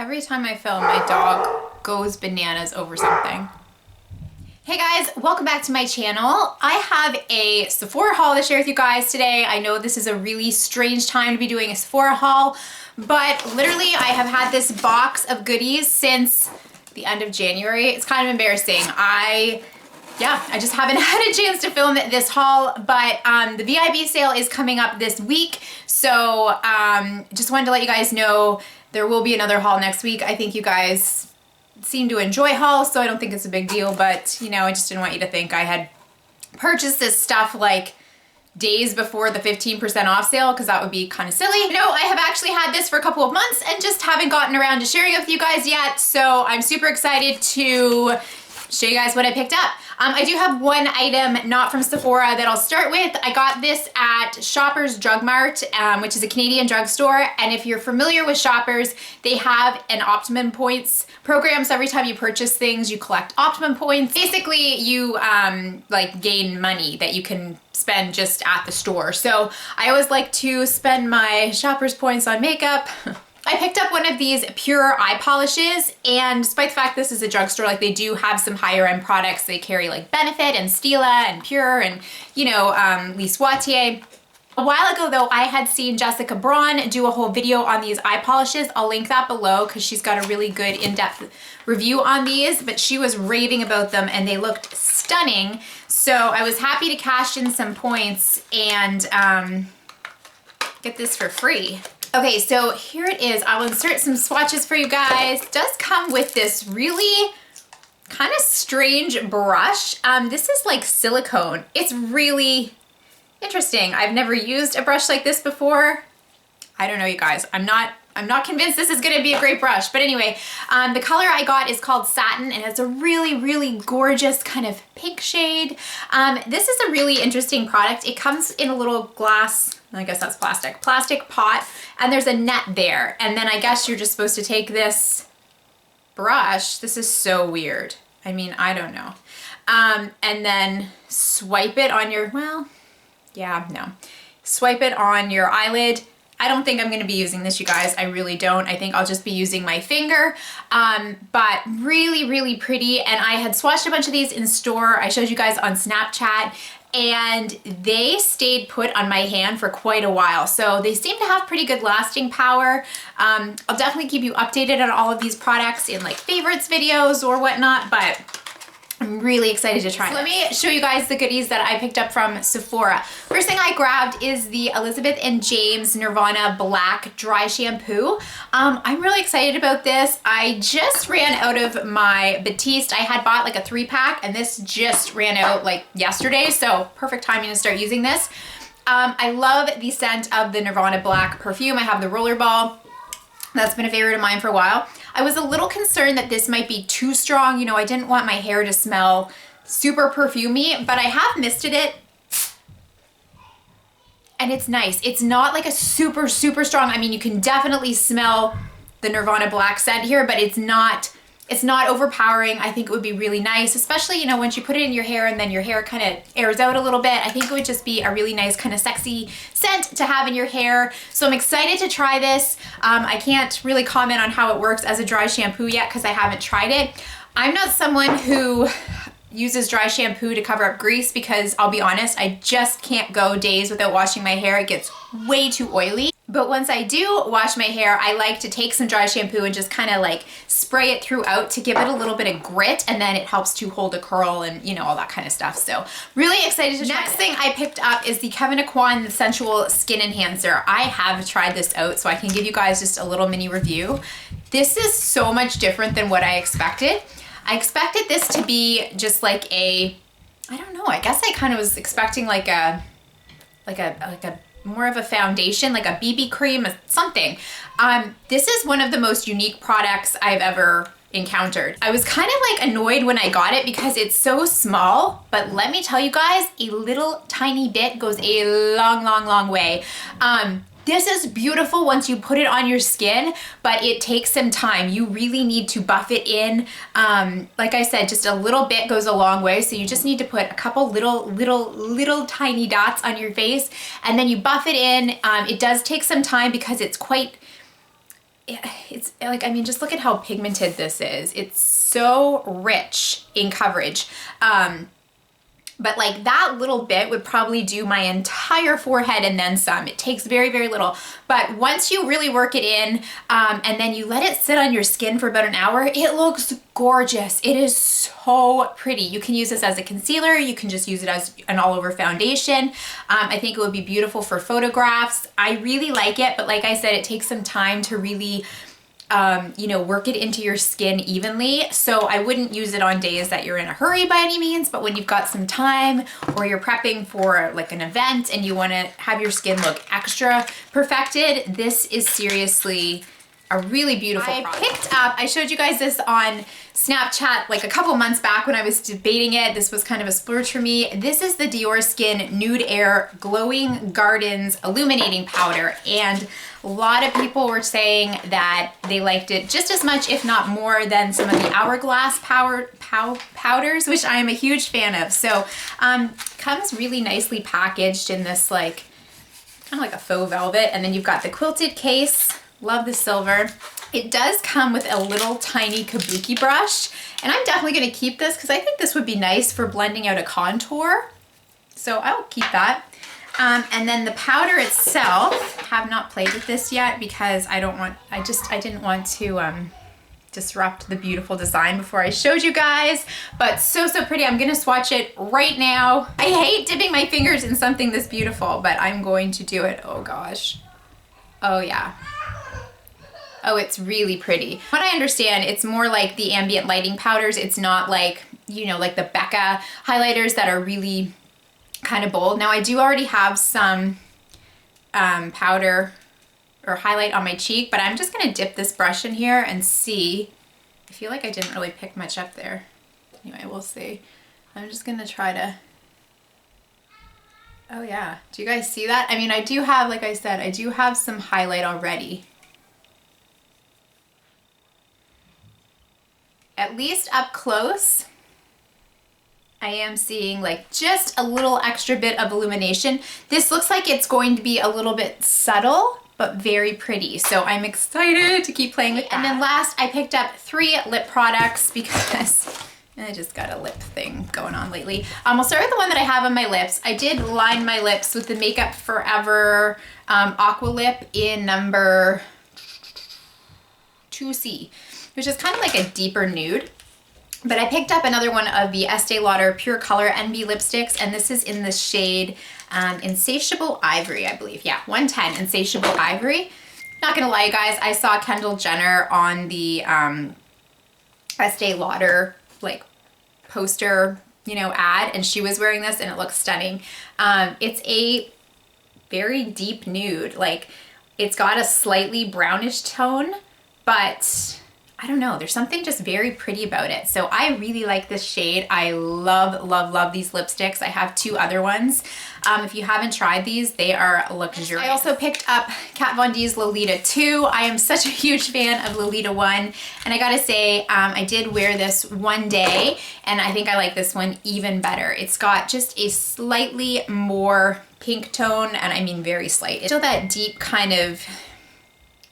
Every time I film, my dog goes bananas over something. Hey guys, welcome back to my channel. I have a Sephora haul to share with you guys today. I know this is a really strange time to be doing a Sephora haul, but literally I have had this box of goodies since the end of January. It's kind of embarrassing. I just haven't had a chance to film this haul, but the VIB sale is coming up this week. So just wanted to let you guys know there will be another haul next week. I think you guys seem to enjoy hauls, so I don't think it's a big deal, but you know, I just didn't want you to think I had purchased this stuff like days before the 15% off sale, because that would be kind of silly. No, I have actually had this for a couple of months and just haven't gotten around to sharing it with you guys yet, so I'm super excited to show you guys what I picked up. I do have one item not from Sephora that I'll start with. I got this at Shoppers Drug Mart, which is a Canadian drugstore. And if you're familiar with Shoppers, they have an optimum points program. So every time you purchase things, you collect optimum points. Basically, you like gain money that you can spend just at the store. So I always like to spend my Shoppers points on makeup. I picked up one of these pure eye polishes, and despite the fact this is a drugstore, like they do have some higher end products. They carry like Benefit and Stila and Pure and, you know, Lise Watier. A while ago though, I had seen Jessica Braun do a whole video on these eye polishes. I'll link that below because she's got a really good in-depth review on these, but she was raving about them and they looked stunning. So I was happy to cash in some points and get this for free. Okay, so here it is. I'll insert some swatches for you guys. It does come with this really kind of strange brush. This is like silicone. It's really interesting. I've never used a brush like this before. I don't know, you guys. I'm not convinced this is gonna be a great brush, but anyway, the color I got is called Satin, and it's a really, really gorgeous kind of pink shade. This is a really interesting product. It comes in a little glass, I guess that's plastic pot, and there's a net there. And then I guess you're just supposed to take this brush. This is so weird. I mean, I don't know. And then swipe it on your, swipe it on your eyelid. I don't think I'm gonna be using this, you guys. I really don't. I think I'll just be using my finger. But really, really pretty. And I had swatched a bunch of these in store. I showed you guys on Snapchat, and they stayed put on my hand for quite a while. So they seem to have pretty good lasting power. I'll definitely keep you updated on all of these products in like favorites videos or whatnot, but I'm really excited to try it. Let me show you guys the goodies that I picked up from Sephora. First thing I grabbed is the Elizabeth and James Nirvana Black Dry Shampoo. I'm really excited about this. I just ran out of my Batiste. I had bought like a 3-pack and this just ran out like yesterday, so perfect timing to start using this. I love the scent of the Nirvana Black perfume. I have the Rollerball. That's been a favorite of mine for a while. I was a little concerned that this might be too strong. You know, I didn't want my hair to smell super perfumey, but I have misted it and it's nice. It's not like a super, super strong. I mean, you can definitely smell the Nirvana Black scent here, but it's not overpowering. I think it would be really nice, especially, you know, once you put it in your hair and then your hair kind of airs out a little bit. I think it would just be a really nice kind of sexy scent to have in your hair. So I'm excited to try this. I can't really comment on how it works as a dry shampoo yet because I haven't tried it. I'm not someone who uses dry shampoo to cover up grease because I'll be honest, I just can't go days without washing my hair. It gets way too oily. But once I do wash my hair, I like to take some dry shampoo and just kind of like spray it throughout to give it a little bit of grit, and then it helps to hold a curl and, you know, all that kind of stuff. So really excited to try. Next thing I picked up is the Tequan Sensual Skin Enhancer. I have tried this out, so I can give you guys just a little mini review. This is so much different than what I expected. I expected this to be just like a, I don't know, I guess I kind of was expecting like a more of a foundation, like a BB cream, something. This is one of the most unique products I've ever encountered. I was kind of like annoyed when I got it because it's so small, but let me tell you guys, a little tiny bit goes a long, long, long way. This is beautiful once you put it on your skin, but it takes some time. You really need to buff it in. Like I said, just a little bit goes a long way. So you just need to put a couple little tiny dots on your face, and then you buff it in. It does take some time because it's quite it's like, I mean, just look at how pigmented this is. It's so rich in coverage. But like that little bit would probably do my entire forehead and then some. It takes very, very little. But once you really work it in and then you let it sit on your skin for about an hour, it looks gorgeous. It is so pretty. You can use this as a concealer. You can just use it as an all over foundation. I think it would be beautiful for photographs. I really like it, but like I said, it takes some time to really you know, work it into your skin evenly. So I wouldn't use it on days that you're in a hurry by any means, but when you've got some time or you're prepping for like an event and you want to have your skin look extra perfected, this is seriously a really beautiful product. I showed you guys this on Snapchat like a couple months back when I was debating it. This was kind of a splurge for me. This is the Diorskin Nude Air Glowing Gardens Illuminating Powder, and a lot of people were saying that they liked it just as much, if not more, than some of the Hourglass powders, which I am a huge fan of. So comes really nicely packaged in this like kind of like a faux velvet, and then you've got the quilted case. Love the silver. It does come with a little tiny kabuki brush, and I'm definitely going to keep this because I think this would be nice for blending out a contour. So I'll keep that. And then the powder itself, have not played with this yet because I didn't want to disrupt the beautiful design before I showed you guys, but so pretty. I'm gonna swatch it right now. I hate dipping my fingers in something this beautiful, but I'm going to do it. Oh gosh. Oh yeah. Oh, it's really pretty. What I understand, it's more like the ambient lighting powders. It's not like, you know, like the Becca highlighters that are really kind of bold. Now I do already have some powder or highlight on my cheek, but I'm just gonna dip this brush in here and see. I feel like I didn't really pick much up there. Anyway, we'll see. I'm just gonna try to, oh yeah, do you guys see that? I mean, I do have, like I said, I do have some highlight already. At least up close, I am seeing like just a little extra bit of illumination. This looks like it's going to be a little bit subtle, but very pretty. So I'm excited to keep playing with that. And then last, I picked up 3 lip products because I just got a lip thing going on lately. I'll start with the one that I have on my lips. I did line my lips with the Makeup Forever Aqua Lip in number 2C, which is kind of like a deeper nude. But I picked up another one of the Estee Lauder Pure Color NB lipsticks, and this is in the shade Insatiable Ivory, I believe. Yeah, 110 Insatiable Ivory. Not gonna lie, guys, I saw Kendall Jenner on the Estee Lauder like poster, you know, ad, and she was wearing this and it looks stunning. It's a very deep nude. Like, it's got a slightly brownish tone, but I don't know, there's something just very pretty about it. So I really like this shade. I love these lipsticks. I have 2 other ones. If you haven't tried these, they are luxurious. I also picked up Kat Von D's Lolita 2. I am such a huge fan of Lolita 1. And I gotta say, I did wear this one day, and I think I like this one even better. It's got just a slightly more pink tone, and I mean very slight. It's still that deep kind of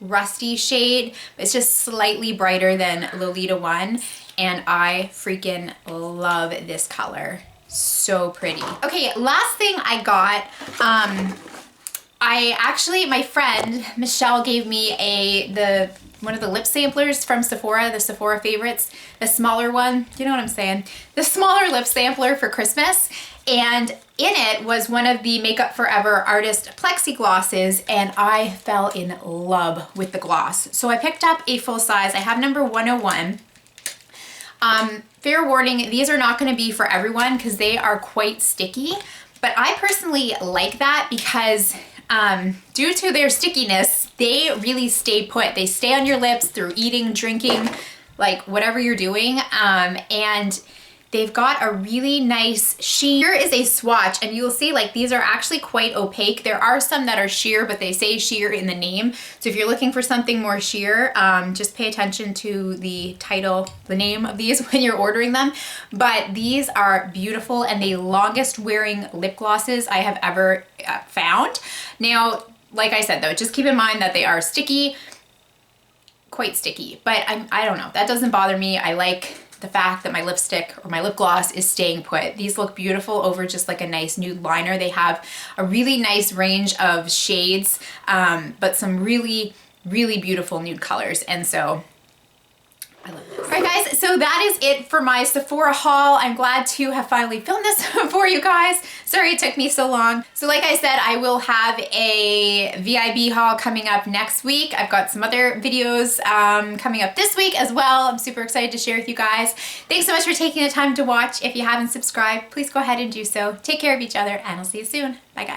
rusty shade, but it's just slightly brighter than Lolita 1, and I freaking love this color. So pretty. Okay, last thing I got, my friend Michelle gave me one of the lip samplers from Sephora, the Sephora Favorites, the smaller one, you know what I'm saying? The smaller lip sampler for Christmas. And in it was one of the Makeup Forever Artist Plexi Glosses, and I fell in love with the gloss. So I picked up a full size. I have number 101. Fair warning, these are not gonna be for everyone because they are quite sticky, but I personally like that because due to their stickiness, they really stay put. They stay on your lips through eating, drinking, like whatever you're doing, and they've got a really nice sheen. Here is a swatch, and you'll see like these are actually quite opaque. There are some that are sheer, but they say sheer in the name. So if you're looking for something more sheer, just pay attention to the title, the name of these when you're ordering them. But these are beautiful and the longest wearing lip glosses I have ever found. Now, like I said though, just keep in mind that they are sticky. quite sticky, but I don't know. That doesn't bother me. I like the fact that my lipstick or my lip gloss is staying put. These look beautiful over just like a nice nude liner. They have a really nice range of shades, but some really, really beautiful nude colors. And so I love this. All right guys, so that is it for my Sephora haul. I'm glad to have finally filmed this for you guys. Sorry it took me so long. So like I said, I will have a VIB haul coming up next week. I've got some other videos coming up this week as well. I'm super excited to share with you guys. Thanks so much for taking the time to watch. If you haven't subscribed, please go ahead and do so. Take care of each other and I'll see you soon. Bye guys.